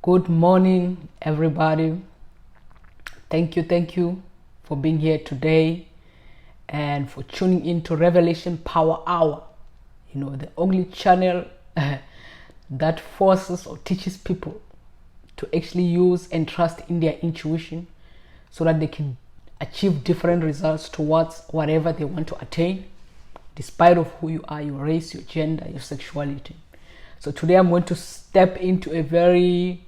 Good morning, everybody. Thank you for being here today and for tuning into Revelation Power Hour. The only channel that forces or teaches people to actually use and trust in their intuition so that they can achieve different results towards whatever they want to attain, despite of who you are, your race, your gender, your sexuality. So today I'm going to step into a very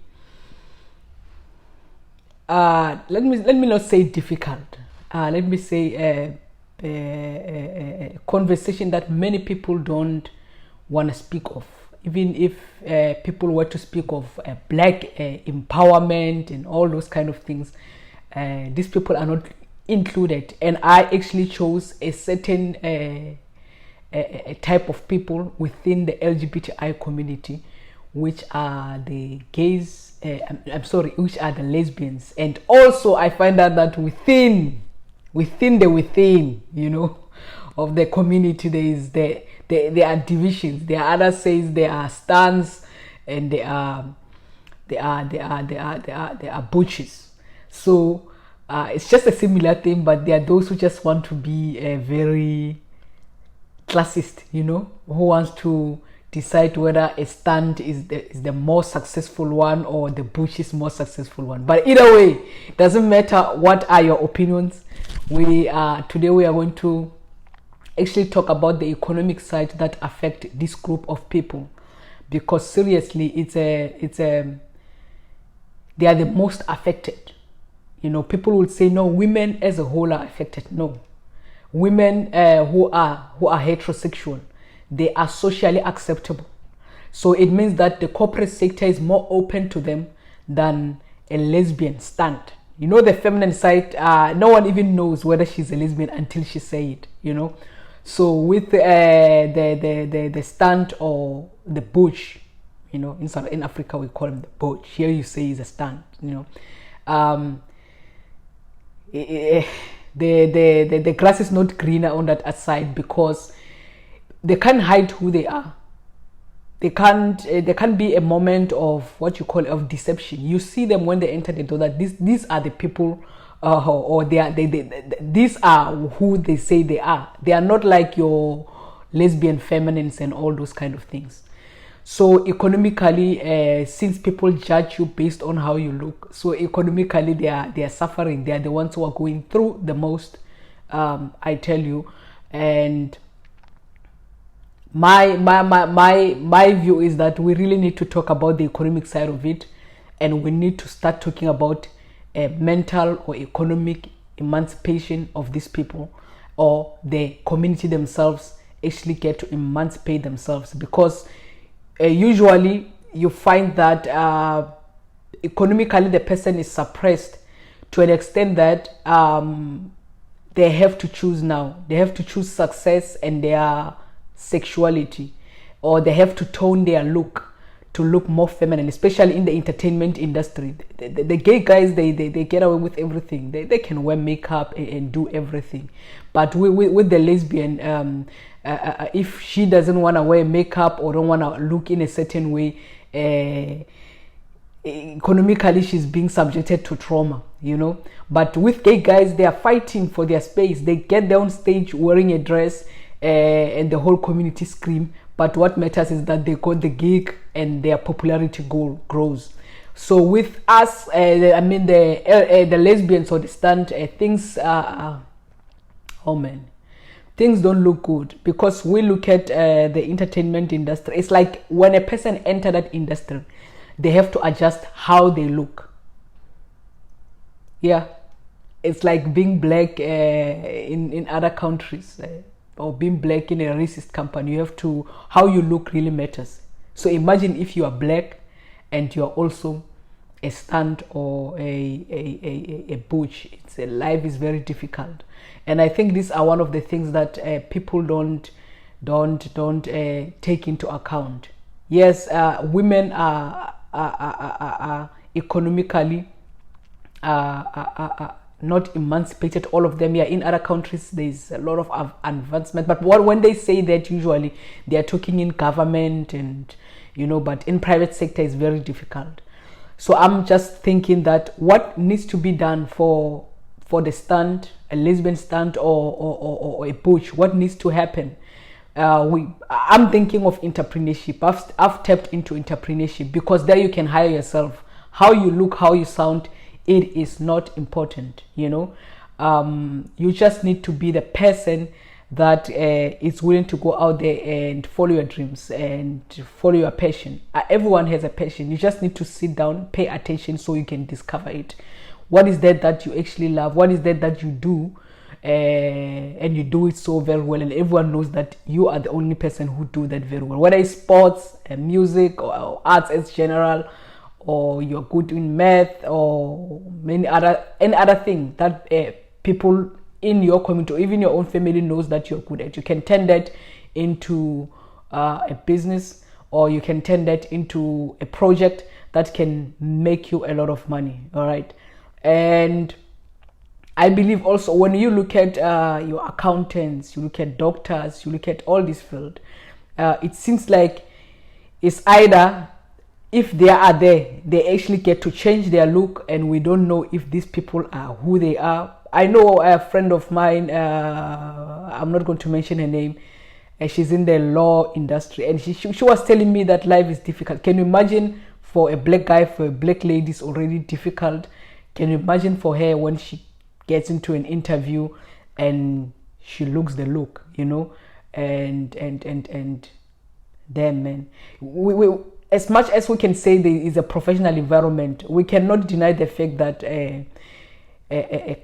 let me not say difficult. Let me say a conversation that many people don't want to speak of. Even if people were to speak of black empowerment and all those kind of things, these people are not included. And I actually chose a certain a type of people within the LGBTI community, which are the gays, which are the lesbians. And also I find out that within of the community there are divisions. There are others says there are stans and there are butches. So it's just a similar thing, but there are those who just want to be a very classist, who wants to decide whether a stand is the more successful one or the bush is more successful one. But either way, it doesn't matter what are your opinions. Today we are going to actually talk about the economic side that affect this group of people, because seriously they are the most affected. People will say no, women as a whole are affected. No, women who are heterosexual, they are socially acceptable. So it means that the corporate sector is more open to them than a lesbian stand. The feminine side, no one even knows whether she's a lesbian until she say it. So with the stand or the butch, in Africa we call them the butch. Here you say is a stand. The grass is not greener on that side, because they can't hide who they are. There can't be a moment of what you call of deception. You see them when they enter the door that these are the people, or these are who they say they are. They are not like your lesbian feminines and all those kind of things. So economically, since people judge you based on how you look, so economically they are suffering. They are the ones who are going through the most. I tell you. And my view is that we really need to talk about the economic side of it, and we need to start talking about mental or economic emancipation of these people, or the community themselves actually get to emancipate themselves. Because usually you find that economically the person is suppressed to an extent that they have to choose now. They have to choose success and their sexuality, or they have to tone their look to look more feminine, especially in the entertainment industry. The gay guys, they get away with everything. They can wear makeup and do everything. But with the lesbian, if she doesn't want to wear makeup or don't want to look in a certain way, economically she's being subjected to trauma. But with gay guys, they are fighting for their space. They get there on stage wearing a dress, and the whole community scream. But what matters is that they got the gig and their popularity grows. So with us, the lesbians or the stand, things things don't look good, because we look at the entertainment industry. It's like when a person enter that industry, they have to adjust how they look. Yeah, it's like being black in other countries. Or being black in a racist company. How you look really matters. So imagine if you are black and you are also a stand or a butch. Life is very difficult, and I think these are one of the things that people don't take into account. Yes, women are economically not emancipated, all of them. Yeah, in other countries there's a lot of advancement, but when they say that, usually they are talking in government and but in private sector is very difficult. So I'm just thinking that what needs to be done for the stunt, a lesbian stunt, or a butch, what needs to happen? I'm thinking of entrepreneurship. I've tapped into entrepreneurship, because there you can hire yourself. How you look, how you sound, it is not important, you know. You just need to be the person that is willing to go out there and follow your dreams and follow your passion. Everyone has a passion. You just need to sit down, pay attention, so you can discover it. What is that you actually love? What is that you do? And you do it so very well, and everyone knows that you are the only person who do that very well. Whether it's sports, music, or arts as general, or you're good in math, or any other thing that people in your community or even your own family knows that you're good at. You can turn that into a business, or you can turn that into a project that can make you a lot of money. All right. And I believe also, when you look at your accountants, you look at doctors, you look at all this field, it seems like it's either, if they are there, they actually get to change their look, and we don't know if these people are who they are. I know a friend of mine, I'm not going to mention her name, she's in the law industry, and she was telling me that life is difficult. Can you imagine, for a black guy, for a black lady, it's already difficult. Can you imagine for her when she gets into an interview and she looks the look, you know? And damn, man, we as much as we can say there is a professional environment, we cannot deny the fact that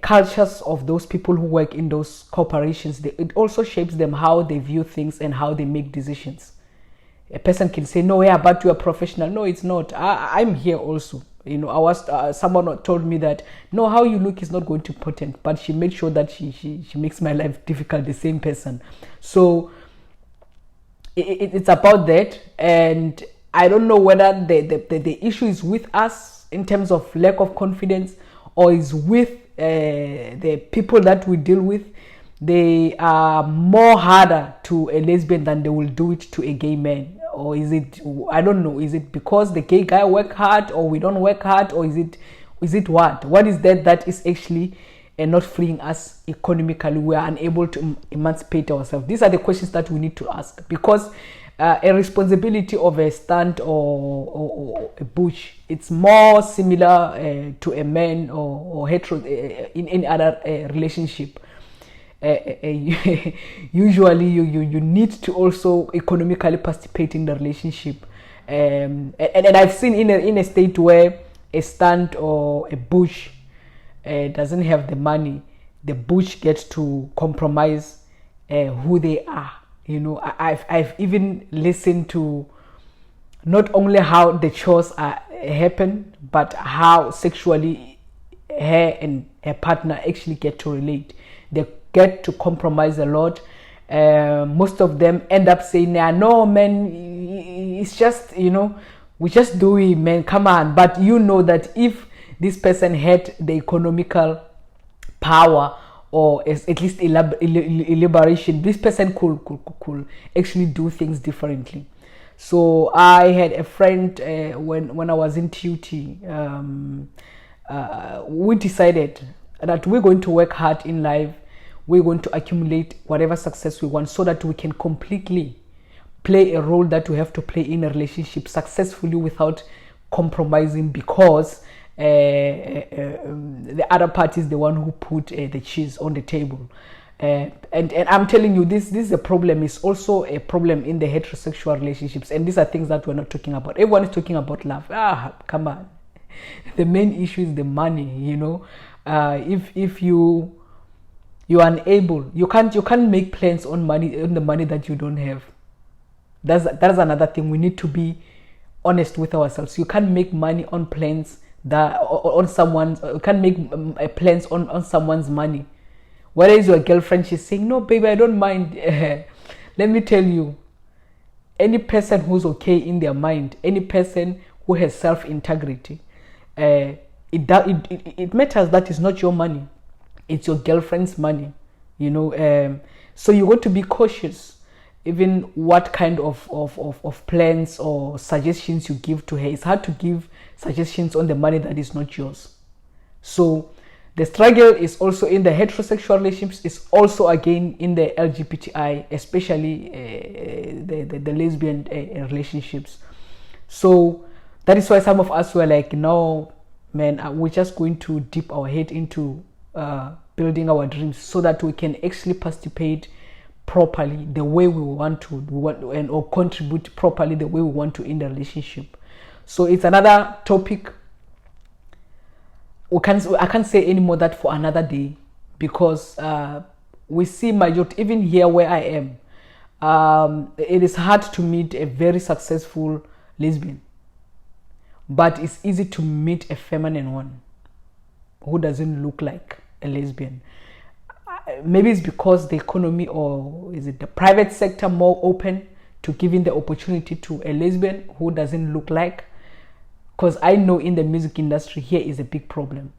cultures of those people who work in those corporations, it also shapes them, how they view things and how they make decisions. A person can say, no, yeah, but you're a professional. No, it's not. I'm here also. You know, someone told me that, no, how you look is not going to be important, but she made sure that she makes my life difficult, the same person. So it's about that. And I don't know whether the issue is with us in terms of lack of confidence, or is with the people that we deal with. They are more harder to a lesbian than they will do it to a gay man. Or is it, I don't know, is it because the gay guy work hard, or we don't work hard, or is it what is that is actually not freeing us economically? We are unable to emancipate ourselves. These are the questions that we need to ask, because a responsibility of a stunt or a butch, it's more similar to a man or hetero in any other relationship. Usually you need to also economically participate in the relationship, and I've seen in a state where a stunt or a butch doesn't have the money, the butch gets to compromise who they are. You know, I've even listened to not only how the chores happen, but how sexually her and her partner actually get to relate. They get to compromise a lot. Most of them end up saying, no, man, it's just, you know, we just do it, man, come on. But you know that if this person had the economical power, or at least elaboration, this person could actually do things differently. So I had a friend when I was in TUT, we decided that we're going to work hard in life. We're going to accumulate whatever success we want, so that we can completely play a role that we have to play in a relationship successfully without compromising, because the other party is the one who put the cheese on the table. And I'm telling you, this is a problem. It's also a problem in the heterosexual relationships, and these are things that we're not talking about. Everyone is talking about love. Come on. The main issue is the money, you know. If you're unable, you can't make plans on the money that you don't have. That's another thing. We need to be honest with ourselves. You can't make money on plans that on someone's. You can't make plans on someone's money. Whether it's your girlfriend, she's saying, no, baby, I don't mind. Let me tell you, any person who's okay in their mind, any person who has self-integrity, it matters that it's not your money. It's your girlfriend's money, you know. So you got to be cautious. even what kind of plans or suggestions you give to her. It's hard to give suggestions on the money that is not yours. So the struggle is also in the heterosexual relationships, is also again in the LGBTI, especially the lesbian relationships. So that is why some of us were like, no, man, we're just going to dip our head into building our dreams so that we can actually participate properly the way we want to, or contribute properly the way we want to in the relationship. So it's another topic. I can't say any more that for another day, because we see majority, even here where I am, it is hard to meet a very successful lesbian, but it's easy to meet a feminine one who doesn't look like a lesbian. Maybe it's because the economy, or is it the private sector, more open to giving the opportunity to a lesbian who doesn't look like. Because I know in the music industry here is a big problem,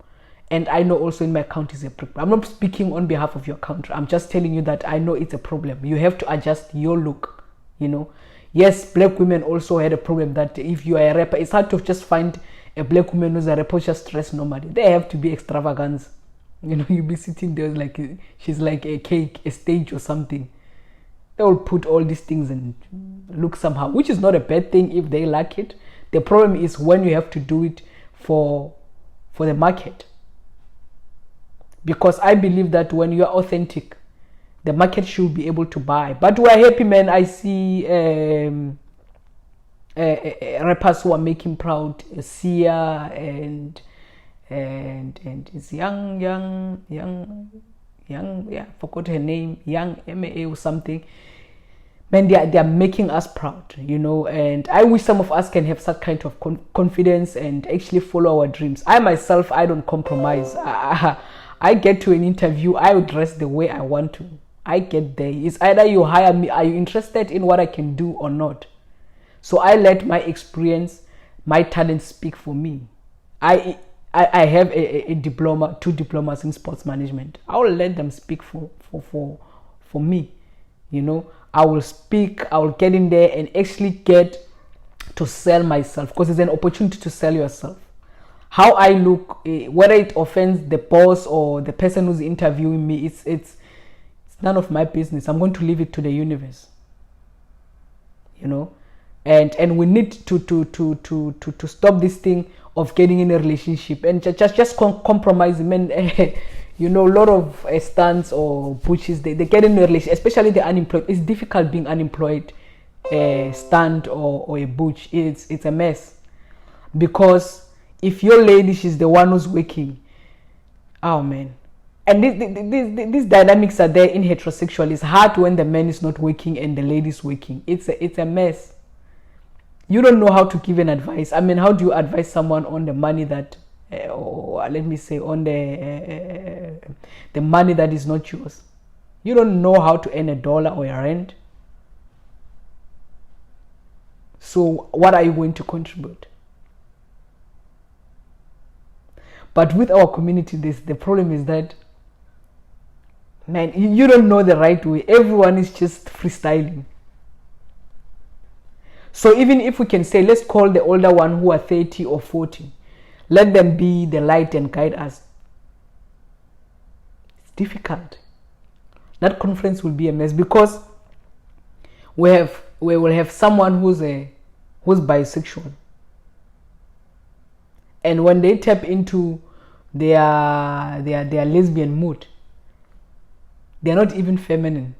and I know also in my country is a big problem. I'm not speaking on behalf of your country. I'm just telling you that I know it's a problem. You have to adjust your look, you know. Yes, black women also had a problem that if you are a rapper, it's hard to just find a black woman who's a rapper just dressed normally. They have to be extravagant. You know, you'll be sitting there like she's like a cake, a stage or something. They will put all these things and look somehow, which is not a bad thing if they like it. The problem is when you have to do it for the market. Because I believe that when you are authentic, the market should be able to buy. But we are happy, man. I see rappers who are making proud Sia and it's young, yeah, forgot her name, Young MA or something. Man, they are making us proud, you know, and I wish some of us can have such kind of confidence and actually follow our dreams. I myself, I don't compromise. I get to an interview, I will dress the way I want to. I get there. It's either you hire me, are you interested in what I can do or not? So I let my experience, my talent speak for me. I have a diploma, 2 diplomas in sports management. I will let them speak for me, you know. I will speak, I will get in there and actually get to sell myself, because it's an opportunity to sell yourself. How I look, whether it offends the boss or the person who's interviewing me, it's none of my business. I'm going to leave it to the universe, you know. And we need to stop this thing of getting in a relationship and just compromising. Man, you know, a lot of stunts or butches, they get in a relationship, especially the unemployed. It's difficult being unemployed, stunt or a butch. It's a mess, because if your lady, she's the one who's working, oh man. And these dynamics are there in heterosexual. It's hard when the man is not working and the lady is working. It's a mess. You don't know how to give an advice. I mean, how do you advise someone on the money that, or let me say, on the money that is not yours? You don't know how to earn $1 or a rent. So what are you going to contribute? But with our community, the problem is that, man, you don't know the right way. Everyone is just freestyling. So even if we can say, let's call the older one who are 30 or 40, let them be the light and guide us. It's difficult. That conference will be a mess, because we will have someone who's bisexual, and when they tap into their lesbian mood, they're not even feminine.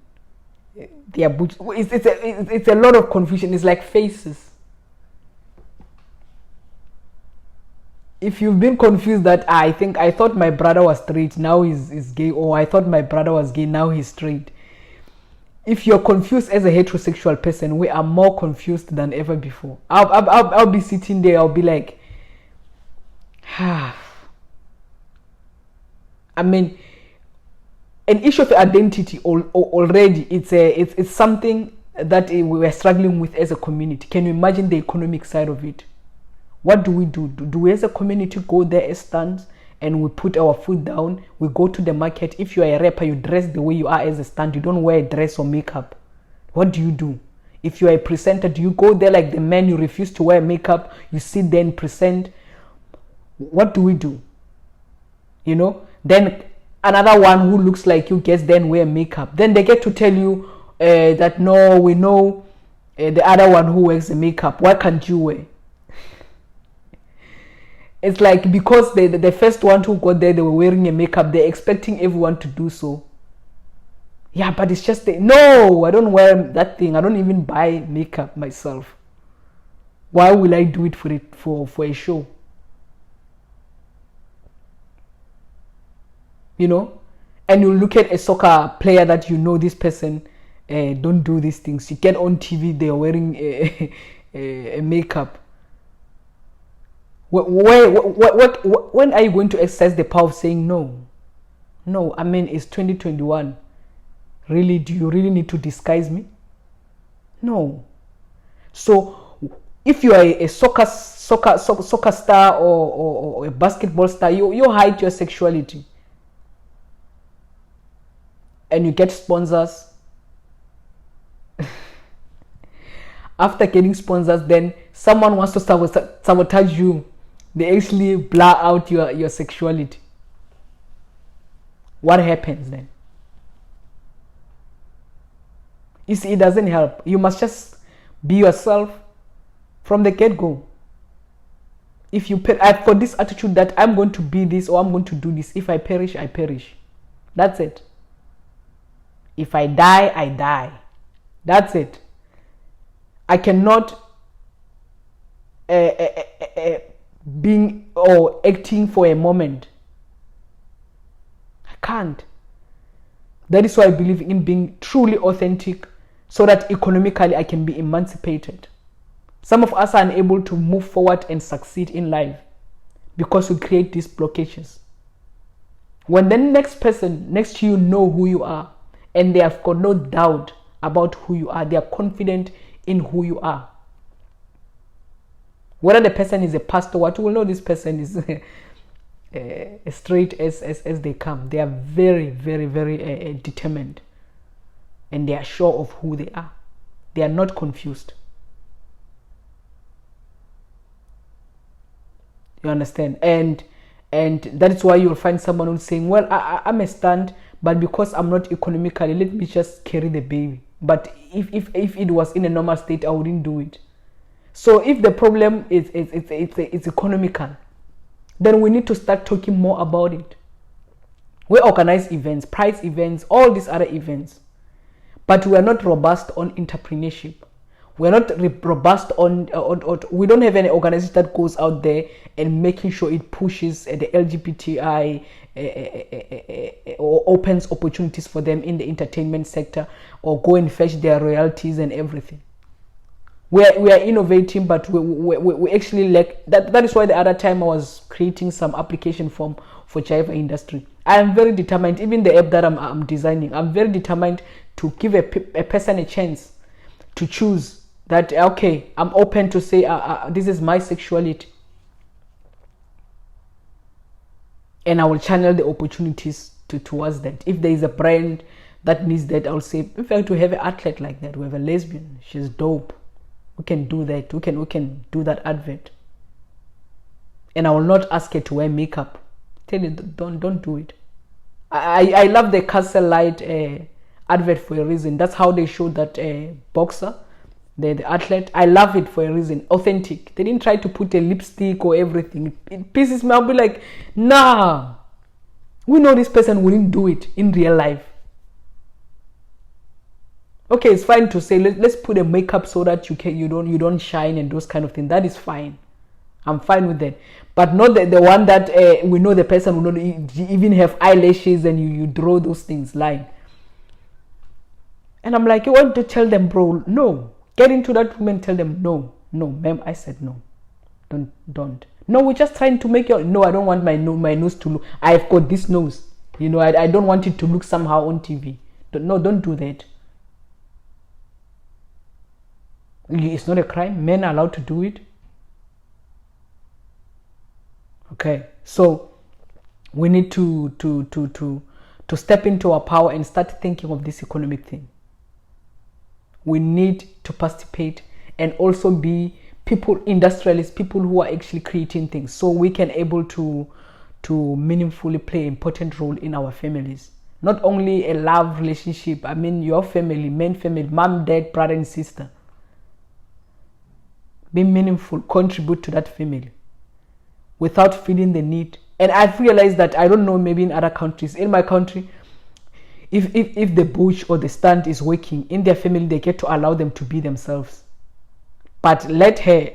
They are it's a lot of confusion. It's like faces. If you've been confused that I thought my brother was straight, now he's gay, or I thought my brother was gay, now he's straight. If you're confused as a heterosexual person, we are more confused than ever before. I'll be sitting there, I'll be like, I mean, an issue of identity already, it's something that we are struggling with as a community. Can you imagine the economic side of it? What do? Do we as a community go there as stands and we put our foot down? We go to the market. If you are a rapper, you dress the way you are as a stand. You don't wear a dress or makeup. What do? If you are a presenter, do you go there like the men, you refuse to wear makeup, you sit there and present? What do we do? You know, then another one who looks like you gets then wear makeup. Then they get to tell you that no, we know the other one who wears the makeup. Why can't you wear? It's like because the first one who got there, they were wearing a makeup, they're expecting everyone to do so. Yeah, but it's just no, I don't wear that thing. I don't even buy makeup myself. Why will I do it for a show? You know? And you look at a soccer player that you know this person don't do these things. You get on TV, they're wearing a makeup. When are you going to exercise the power of saying no? No, I mean, it's 2021. Really, do you really need to disguise me? No. So if you are a soccer star or a basketball star, you hide your sexuality. And you get sponsors. After getting sponsors, then someone wants to sabotage you. They actually blur out your sexuality. What happens then? You see, it doesn't help. You must just be yourself from the get-go. If you for this attitude that I'm going to be this or I'm going to do this, if I perish, I perish. That's it. If I die, I die. That's it. I cannot being or acting for a moment. I can't. That is why I believe in being truly authentic, so that economically I can be emancipated. Some of us are unable to move forward and succeed in life because we create these blockages. When the next person next to you know who you are and they have got no doubt about who you are, they are confident in who you are. Whether the person is a pastor, what you will know this person is straight as they come. They are very, very, very determined. And they are sure of who they are. They are not confused. You understand? And that is why you'll find someone who's saying, well, I'm a stunt, but because I'm not economically, let me just carry the baby. But if it was in a normal state, I wouldn't do it. So if the problem is economical, then we need to start talking more about it. We organize events, prize events, all these other events. But we are not robust on entrepreneurship. We are not robust on we don't have any organization that goes out there and making sure it pushes the LGBTI or opens opportunities for them in the entertainment sector, or go and fetch their royalties and everything. We are innovating, but we actually lack that. That is why the other time I was creating some application form for Jaiva industry. I am very determined. Even the app that I'm designing, I'm very determined to give a person a chance to choose that. Okay, I'm open to say this is my sexuality, and I will channel the opportunities towards that. If there is a brand that needs that, I'll say, in fact, we have an athlete like that. We have a lesbian. She's dope. We can do that. We can do that advert. And I will not ask her to wear makeup. Tell you, don't do it. I love the Castle Light advert for a reason. That's how they showed that boxer, the athlete. I love it for a reason. Authentic. They didn't try to put a lipstick or everything. It pisses me. I'll be like, nah. We know this person wouldn't do it in real life. Okay, it's fine to say let's put a makeup so that you don't shine and those kind of things. That is fine. I'm fine with that. But not the one that we know the person will not even have eyelashes and you draw those things line. And I'm like, you want to tell them, bro, no. Get into that room and tell them, no, ma'am, I said no. Don't. No, we're just trying to make your, no, I don't want my nose to look, I've got this nose. You know, I don't want it to look somehow on TV. Don't do that. It's not a crime. Men are allowed to do it. Okay, so we need to step into our power and start thinking of this economic thing. We need to participate and also be people, industrialists, people who are actually creating things, so we can able to meaningfully play an important role in our families. Not only a love relationship, I mean your family, main family, mom, dad, brother and sister. Be meaningful, contribute to that family without feeling the need. And I've realized that, I don't know, maybe in other countries, in my country, if the butch or the stunt is working in their family, they get to allow them to be themselves. But let her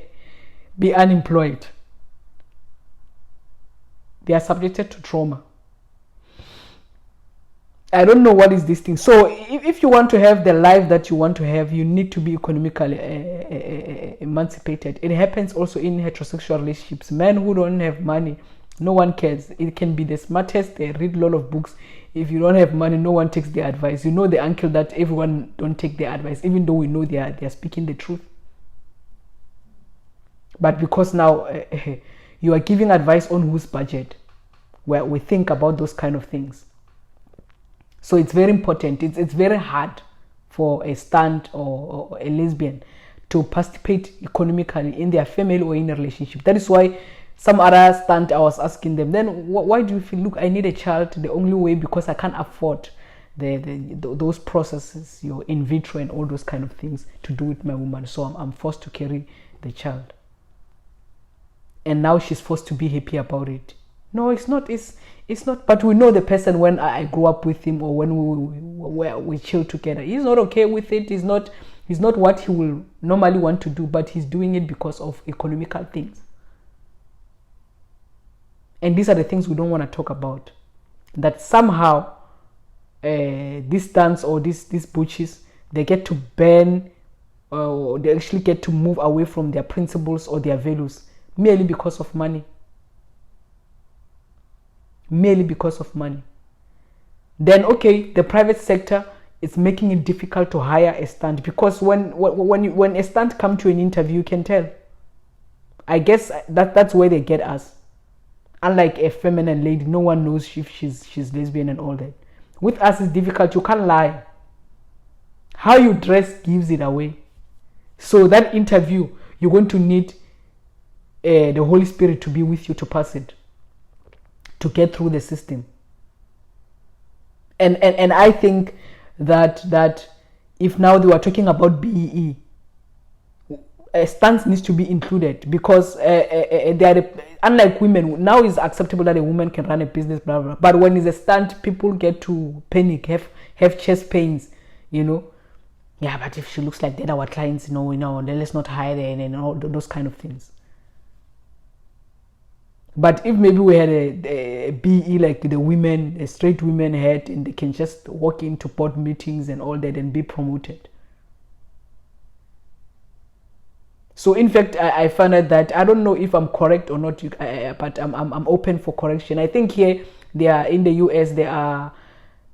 be unemployed, they are subjected to trauma. I don't know what is this thing. So if you want to have the life that you want to have, you need to be economically emancipated. It happens also in heterosexual relationships. Men who don't have money, no one cares. It can be the smartest, they read a lot of books. If you don't have money, no one takes their advice. You know the uncle that everyone don't take their advice, even though we know they are speaking the truth. But because now you are giving advice on whose budget, where we think about those kind of things. So it's very important. It's very hard for a stunt or a lesbian to participate economically in their family or in a relationship. That is why some other stunt, I was asking them, then why do you feel, look, I need a child the only way because I can't afford those processes, your in vitro and all those kind of things to do with my woman. So I'm forced to carry the child. And now she's forced to be happy about it. No, it's not. It's not. But we know the person when I grew up with him or when we chill together. He's not okay with it. He's not what he will normally want to do, but he's doing it because of economical things. And these are the things we don't want to talk about. That somehow these stunts or these butches, they get to burn, or they actually get to move away from their principles or their values merely because of money. Merely because of money. Then okay, the private sector is making it difficult to hire a stunt, because when a stunt come to an interview, you can tell. I guess that's where they get us. Unlike a feminine lady, no one knows if she's lesbian and all that. With us, it's difficult. You can't lie. How you dress gives it away. So that interview, you're going to need the Holy Spirit to be with you to pass it, to get through the system. And I think that if now they were talking about BEE, stunts needs to be included, because they are unlike women. Now it's acceptable that a woman can run a business, blah, blah, blah. But when it's a stunt, people get to panic, have chest pains, you know. Yeah, but if she looks like that, our clients, no, let's not hire her, and all those kind of things. But if maybe we had a BE like the women, straight women had, and they can just walk into board meetings and all that and be promoted. So in fact, I found out that, I don't know if I'm correct or not, but I'm open for correction. I think here they are in the US.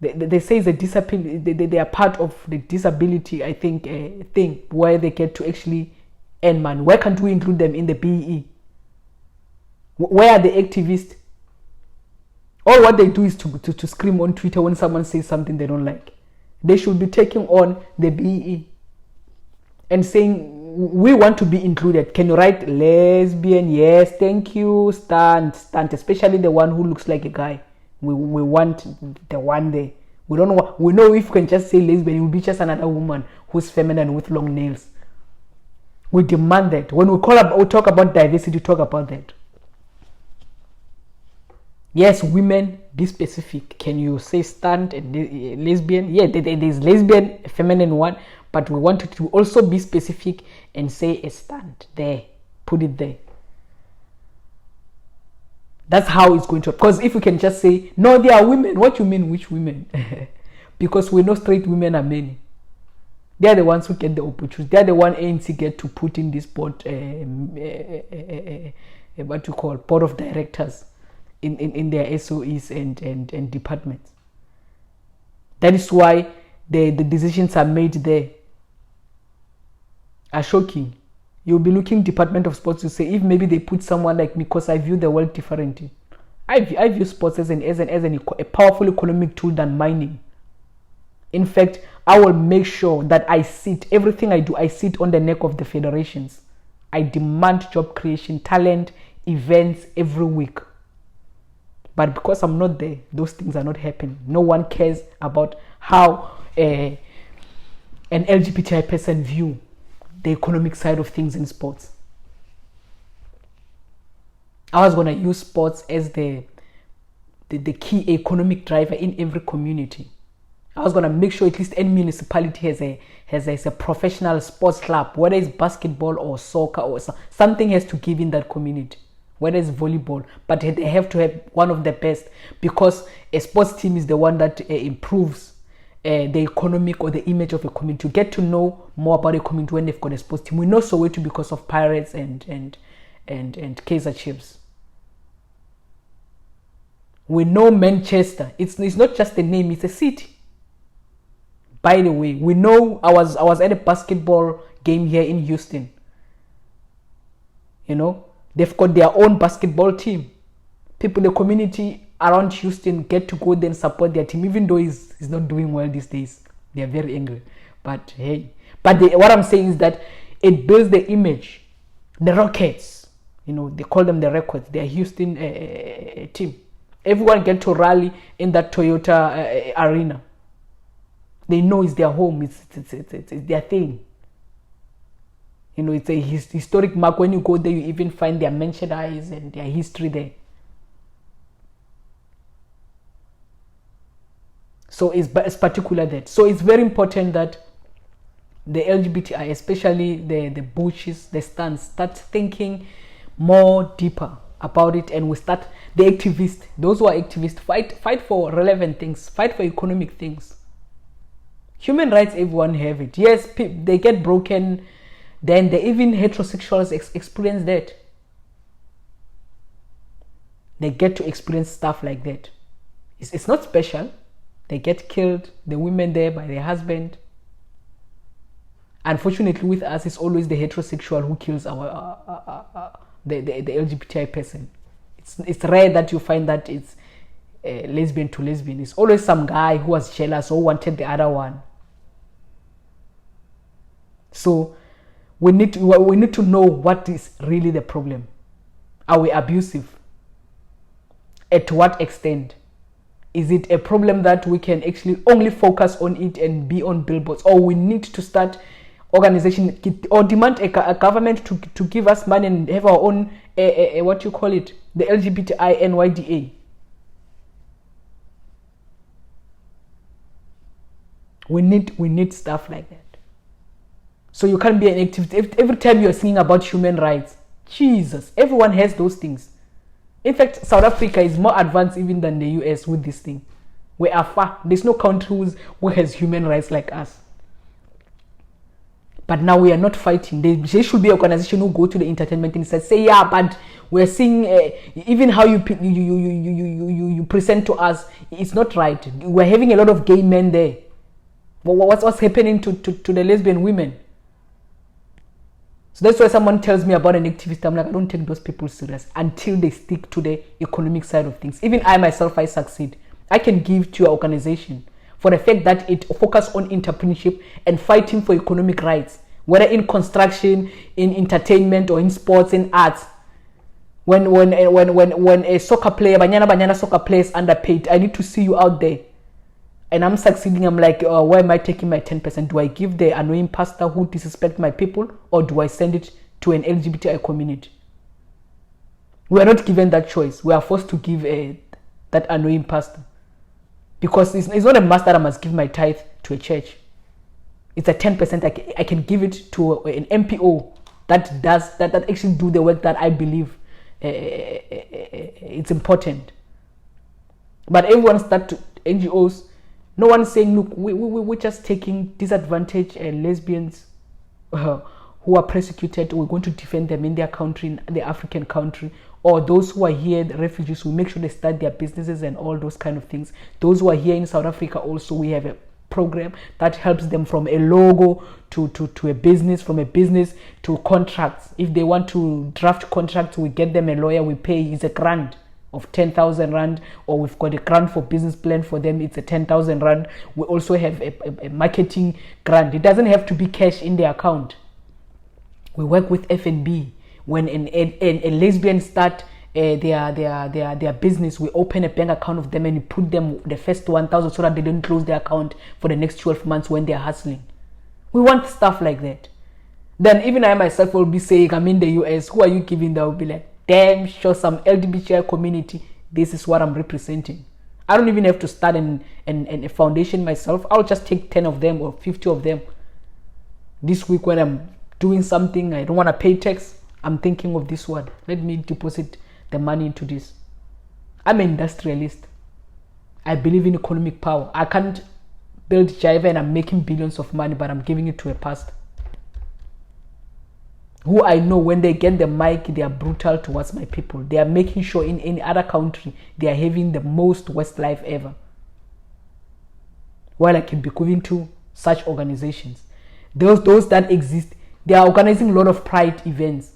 They say it's a disability. They are part of the disability, I think, thing where they get to actually earn money. Why can't we include them in the BE? Where are the activists? All what they do is to scream on Twitter when someone says something they don't like. They should be taking on the BE and saying, we want to be included. Can you write lesbian? Yes, thank you. Stunt, especially the one who looks like a guy. We want the one there. We don't know. We know if we can just say lesbian, it will be just another woman who's feminine with long nails. We demand that. When we talk about diversity, talk about that. Yes, women, be specific. Can you say stunt and lesbian? Yeah, there's lesbian, a feminine one, but we want to also be specific and say a stunt there. Put it there. That's how it's going to. Because if we can just say, no, they are women. What you mean, which women? Because we know straight women are many. They are the ones who get the opportunity. They are the one ANC get to put in this board, what you call, board of directors. In their SOEs and departments. That is why the decisions are made there are shocking. You'll be looking Department of Sports to say, if maybe they put someone like me, because I view the world differently. I view sports as a powerful economic tool than mining. In fact, I will make sure that everything I do, I sit on the neck of the federations. I demand job creation, talent, events every week. But because I'm not there, those things are not happening. No one cares about how an LGBTI person view the economic side of things in sports. I was going to use sports as the key economic driver in every community. I was going to make sure at least any municipality has a professional sports club, whether it's basketball or soccer or something has to give in that community, whether it's volleyball, but they have to have one of the best, because a sports team is the one that improves the economic or the image of a community. You get to know more about a community when they've got a sports team. We know Soweto because of Pirates and Kaizer Chiefs. We know Manchester. It's not just a name, it's a city. By the way, we know I was at a basketball game here in Houston. You know, they've got their own basketball team. People in the community around Houston get to go there and support their team, even though he's not doing well these days. They are very angry. But hey, what I'm saying is that it builds the image. The Rockets, you know, they call them the Rockets. They're Houston team. Everyone get to rally in that Toyota arena. They know it's their home. It's their thing. You know, it's a historic mark. When you go there, you even find their merchandise and their history there. So it's particular that. So it's very important that the LGBTI, especially the butches, the stands, start thinking more deeper about it, and we start, the activists, those who are activists, fight for relevant things, fight for economic things. Human rights, everyone have it. Yes, they get broken, then even heterosexuals experience that. They get to experience stuff like that. It's not special. They get killed, the women there, by their husband. Unfortunately, with us, it's always the heterosexual who kills the LGBTI person. It's rare that you find that it's lesbian to lesbian. It's always some guy who was jealous or wanted the other one. So we need to know what is really the problem. Are we abusive? At what extent? Is it a problem that we can actually only focus on it and be on billboards, or we need to start organization or demand a government to give us money and have our own what you call it, the LGBTI NYDA? We need stuff like that. So you can't be an activist every time you're singing about human rights. Jesus, everyone has those things. In fact, South Africa is more advanced even than the US with this thing. We are far. There's no country who has human rights like us. But now we are not fighting. There should be an organization who go to the entertainment and say, yeah, but we're seeing even how you present to us, it's not right. We're having a lot of gay men there. But what's happening to the lesbian women? So that's why someone tells me about an activist, I'm like, I don't take those people serious until they stick to the economic side of things. Even I myself, I succeed. I can give to your organization for the fact that it focuses on entrepreneurship and fighting for economic rights, whether in construction, in entertainment, or in sports and arts. When a soccer player, banyana soccer player is underpaid, I need to see you out there. And I'm succeeding. I'm like, where am I taking my 10%? Do I give the annoying pastor who disrespect my people, or do I send it to an LGBTI community? We are not given that choice. We are forced to give that annoying pastor, because it's not a must that I must give my tithe to a church. It's a 10%. I can give it to an MPO that actually do the work that I believe it's important. But everyone start to NGOs. No one is saying, look, we're just taking disadvantaged lesbians who are persecuted. We're going to defend them in their country, in the African country, or those who are here, the refugees. We make sure they start their businesses and all those kind of things. Those who are here in South Africa also, we have a program that helps them from a logo to a business, from a business to contracts. If they want to draft contracts, we get them a lawyer, we pay. It's a grant. of 10,000 rand, or we've got a grant for business plan for them, it's a 10,000 rand. We also have a marketing grant. It doesn't have to be cash in the account. We work with F&B. When a lesbian start their business, we open a bank account of them and we put them the first 1,000 so that they don't close their account for the next 12 months when they're hustling. We want stuff like that. Then even I myself will be saying, I'm in the US, who are you giving that? I'll be like, damn sure, some LGBTI community, this is what I'm representing. I don't even have to start a foundation myself. I'll just take 10 of them or 50 of them. This week when I'm doing something, I don't want to pay tax, I'm thinking of this one. Let me deposit the money into this. I'm an industrialist. I believe in economic power. I can't build Jive and I'm making billions of money, but I'm giving it to a pastor who I know when they get the mic, they are brutal towards my people. They are making sure in any other country they are having the most West life ever. While I can be going to such organizations, those that exist, they are organizing a lot of pride events.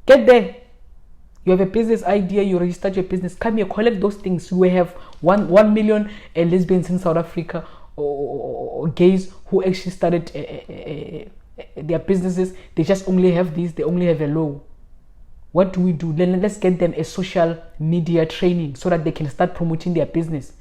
Get there. You have a business idea, you register your business, come here, collect those things. We have 1 million lesbians in South Africa, or gays who actually started their businesses. They just only have this, they only have a law. What do? Then let's get them a social media training so that they can start promoting their business.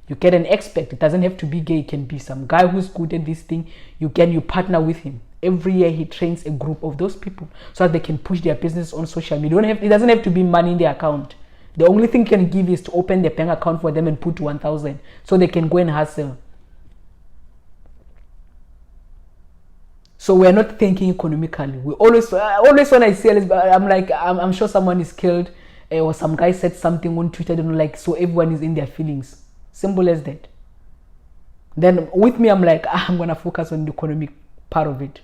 You get an expert, it doesn't have to be gay, it can be some guy who's good at this thing. You partner with him. Every year he trains a group of those people so that they can push their business on social media. It doesn't have to be money in their account. The only thing you can give is to open the bank account for them and put 1,000 so they can go and hustle. So we're not thinking economically. We always when I see this, I'm like, I'm sure someone is killed, or some guy said something on Twitter, so everyone is in their feelings. Simple as that. Then with me, I'm like, I'm gonna focus on the economic part of it.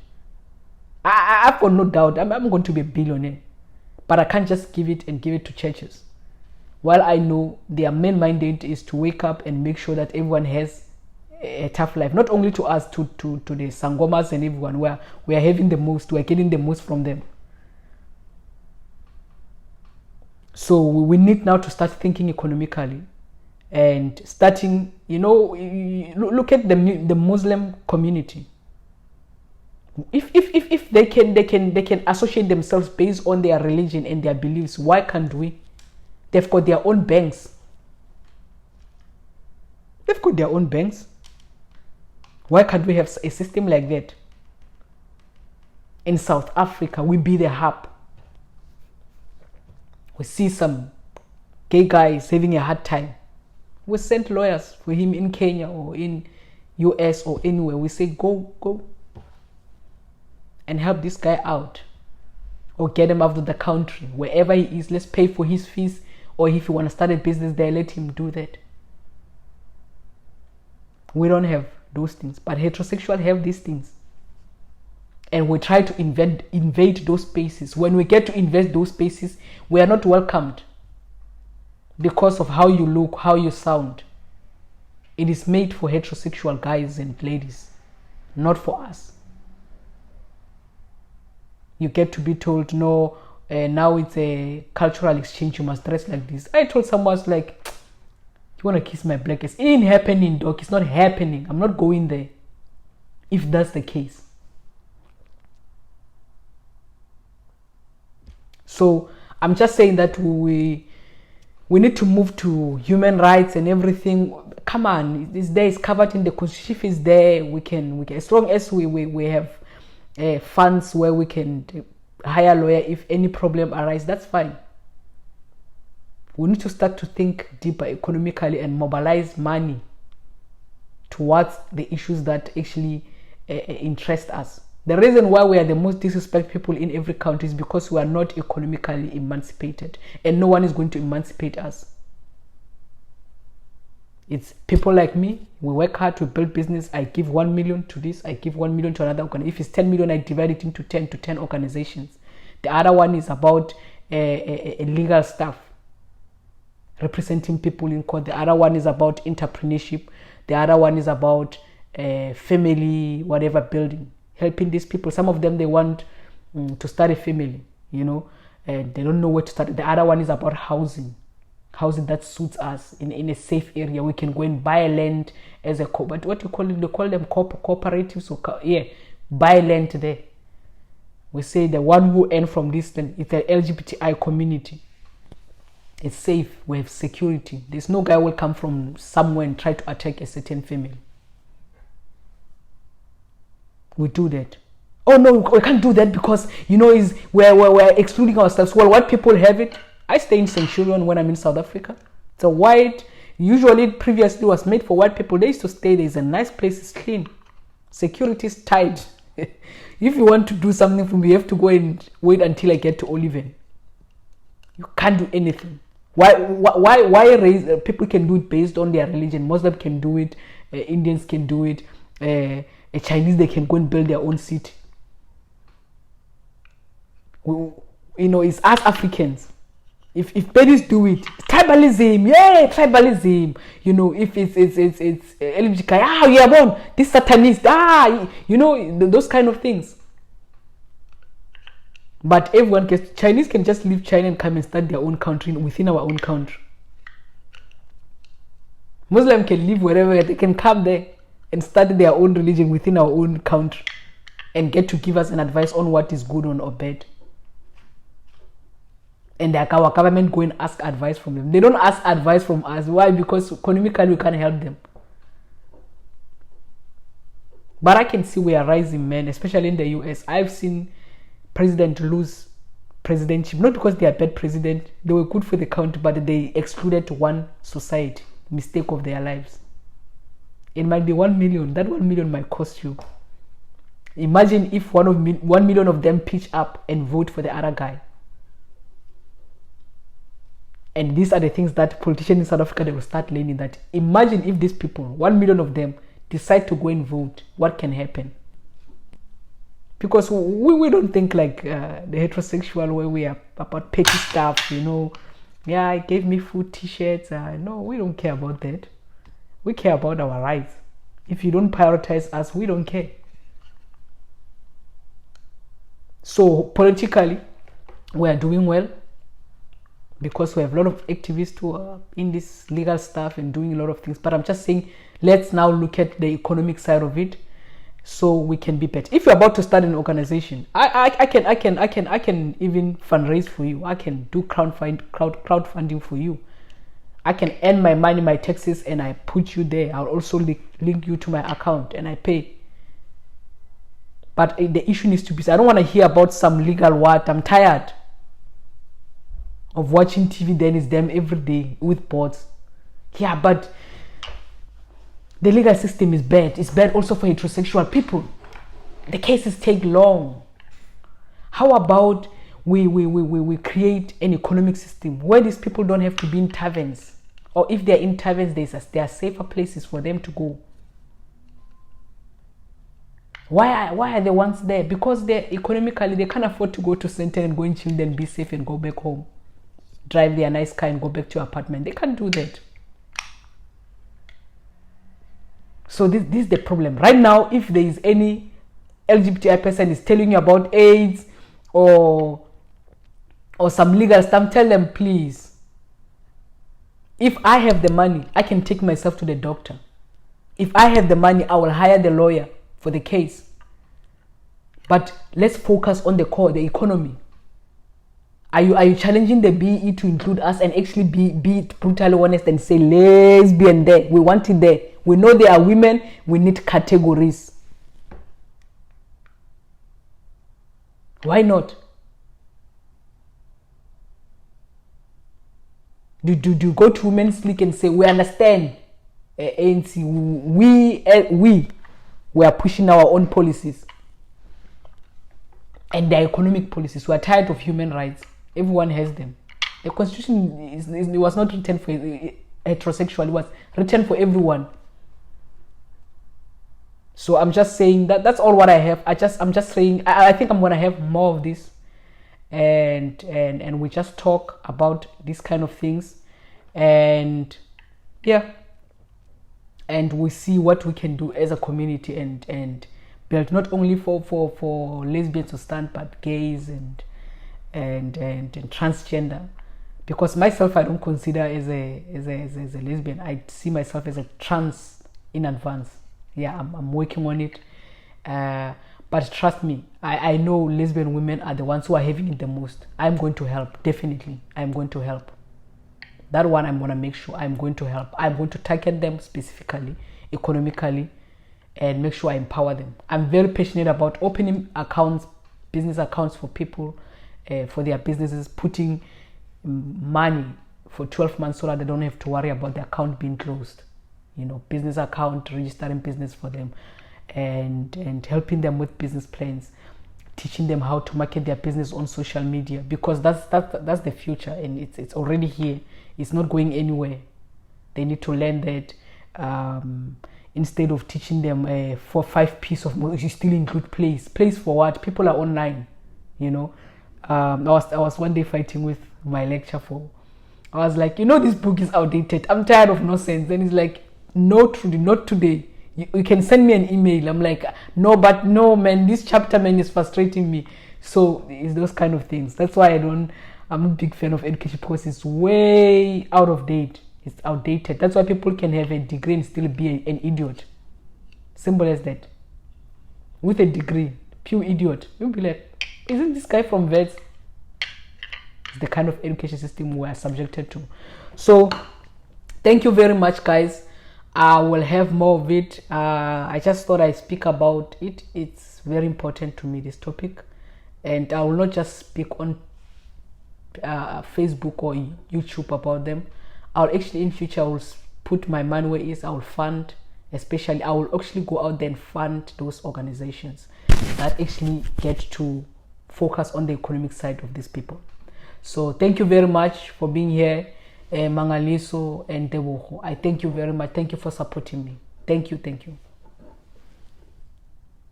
I've got no doubt I'm going to be a billionaire, but I can't just give it to churches. While I know their main mandate is to wake up and make sure that everyone has a tough life, not only to us, to the sangomas and everyone, where we are having the most, we are getting the most from them. So we need now to start thinking economically and starting, look at the Muslim community. If they can associate themselves based on their religion and their beliefs, why can't we? They've got their own banks. Why can't we have a system like that? In South Africa, we be the hub. We see some gay guys having a hard time. We send lawyers for him in Kenya or in US or anywhere. We say, go and help this guy out, or get him out of the country, wherever he is. Let's pay for his fees, or if you want to start a business there, let him do that. We don't have those things, but heterosexuals have these things, and we try to invade those spaces. When we get to invade those spaces, we are not welcomed because of how you look, how you sound. It is made for heterosexual guys and ladies, not for us. You get to be told, no, now it's a cultural exchange, you must dress like this. I told someone, like, you want to kiss my black ass? It ain't happening, dog. It's not happening. I'm not going there if that's the case. So I'm just saying that we need to move to human rights and everything. Come on, it's there, it's covered in the constitution. If it's there, we can as long as we have funds where we can hire a lawyer if any problem arises, that's fine. We need to start to think deeper economically and mobilize money towards the issues that actually interest us. The reason why we are the most disrespected people in every country is because we are not economically emancipated, and no one is going to emancipate us. It's people like me. We work hard to build business. I give 1 million to this, I give 1 million to another organization. If it's 10 million, I divide it into 10 organizations. The other one is about legal stuff, representing people in court. The other one is about entrepreneurship. The other one is about family, whatever, building, helping these people. Some of them, they want to start a family, and they don't know where to start. The other one is about housing. housing that suits us in a safe area. We can go and buy land as a but what you call it? They call them cooperatives. So yeah, buy land there. We say the one who earn from this land is the LGBTI community. It's safe. We have security. There's no guy will come from somewhere and try to attack a certain family. We do that. Oh no, we can't do that because we're excluding ourselves. Well, white people have it. I stay in Centurion when I'm in South Africa. It's a white, usually previously was made for white people. They used to stay there. It's a nice place. It's clean. Security is tight. If you want to do something for me, you have to go and wait until I get to Oliven. You can't do anything. Why raise people can do it based on their religion? Muslims can do it. Indians can do it. Chinese, they can go and build their own city. It's us Africans. If Bedouins do it, tribalism, yeah, tribalism. If it's LGBTQ, you're born this satanist, those kind of things. But everyone Chinese can just leave China and come and start their own country within our own country. Muslim can live wherever they can come there and start their own religion within our own country and get to give us an advice on what is good or bad. And our government go and ask advice from them. They don't ask advice from us. Why? Because economically we can't help them. But I can see we are rising men, especially in the US. I've seen president lose presidentship, not because they are bad president. They were good for the country, but they excluded one society. Mistake of their lives. It might be 1 million. That 1 million might cost you. Imagine if 1 million of them pitch up and vote for the other guy. And these are the things that politicians in South Africa, they will start learning that. Imagine if these people, 1 million of them, decide to go and vote, what can happen? Because we don't think like the heterosexual where we are about petty stuff, Yeah, I gave me food, t-shirts. No, we don't care about that. We care about our rights. If you don't prioritize us, we don't care. So politically, we are doing well because we have a lot of activists who are in this legal stuff and doing a lot of things. But I'm just saying, let's now look at the economic side of it, so we can be better. If you're about to start an organization, I can even fundraise for you. I can do crowdfunding for you. I can earn my money, my taxes, and I put you there. I'll also link you to my account and I pay. But the issue needs to be, I don't want to hear about some legal what. I'm tired of watching TV. Then it's them every day with boards. Yeah, but the legal system is bad. It's bad also for heterosexual people. The cases take long. How about we create an economic system where these people don't have to be in taverns, or if they're in taverns, there are safer places for them to go. Why are the ones there? Because they economically they can't afford to go to center and go and chill, then be safe and go back home, drive their nice car and go back to your apartment. They can't do that. So this is the problem right now. If there is any LGBTI person is telling you about AIDS or some legal stuff, tell them, please, if I have the money, I can take myself to the doctor. If I have the money, I will hire the lawyer for the case. But let's focus on the core, the economy. Are you challenging the BE to include us and actually be brutally honest and say lesbian there? We want it there. We know there are women. We need categories. Why not? Do you go to Women's League and say, we understand, ANC, we are pushing our own policies and their economic policies. We are tired of human rights. Everyone has them. The constitution it was not written for heterosexual. It was written for everyone. So I'm just saying that's all what I have. I'm just saying I think I'm gonna have more of this, and we just talk about these kind of things, and yeah, and we see what we can do as a community and build not only for lesbians to stand, but gays and transgender, because myself, I don't consider as a lesbian. I see myself as a trans in advance. Yeah, I'm working on it. But trust me, I know lesbian women are the ones who are having it the most. I'm going to help, definitely. I'm going to help. That one, I'm going to make sure I'm going to help. I'm going to target them specifically, economically, and make sure I empower them. I'm very passionate about opening accounts, business accounts for people, for their businesses, putting money for 12 months so that they don't have to worry about the account being closed. You know, business account, registering business for them, and helping them with business plans, teaching them how to market their business on social media, because that's the future, and it's already here. It's not going anywhere. They need to learn that. Instead of teaching them 4-5 piece of you still include place for what? People are online, you know. I was one day fighting with my lecturer for, I was like, you know, this book is outdated, I'm tired of nonsense. And he's like, no, Trudy, not today. You can send me an email. I'm like, no, but no, man, this chapter, man, is frustrating me. So it's those kind of things. That's why I'm a big fan of education, because it's way out of date. It's outdated. That's why people can have a degree and still be an idiot. Simple as that. With a degree, pure idiot. You'll be like, isn't this guy from vets? It's the kind of education system we are subjected to. So, thank you very much, guys. I will have more of it. I just thought I'd speak about it. It's very important to me, this topic. And I will not just speak on Facebook or YouTube about them. I'll actually, in future, I will put my money where it is. I will fund, especially, I will actually go out there and fund those organizations that actually get to focus on the economic side of these people. So thank you very much for being here, Mangaliso and Deboho. I thank you very much. Thank you for supporting me. Thank you.